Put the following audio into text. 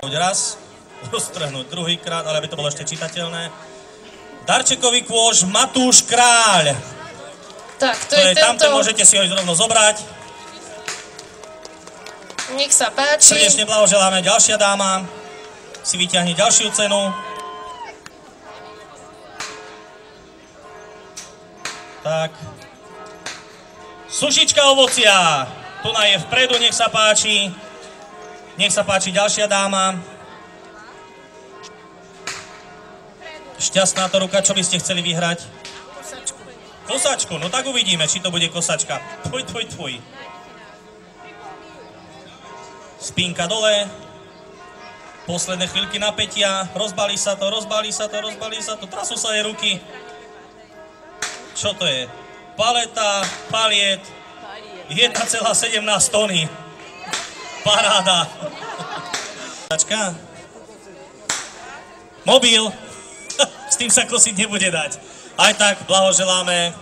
Raz, roztrhnúť druhýkrát, ale aby to bolo ešte čitateľné. Darčekový kôš Matúš Kráľ. Tak, to je tento. Tamto môžete si ho rovno zobrať. Nech sa páči. Srdečne blahoželáme. Ďalšia dáma si vyťahne ďalšiu cenu. Tak. Sušička ovocia. Tu je vpredu, nech sa páči. Nech sa páči ďalšia dáma. Šťastná to ruka, čo by ste chceli vyhrať? Kosačku. Kosačku, no tak uvidíme, či to bude kosačka. Tvoj. Spínka dole. Posledné chvíľky napätia. Rozbalí sa to. Trasú sa jej ruky. Čo to je? Paleta, paliet. 1,17 tony. Paráda. Mobil. S tým sa kosiť nebude dať. Aj tak, blahoželáme.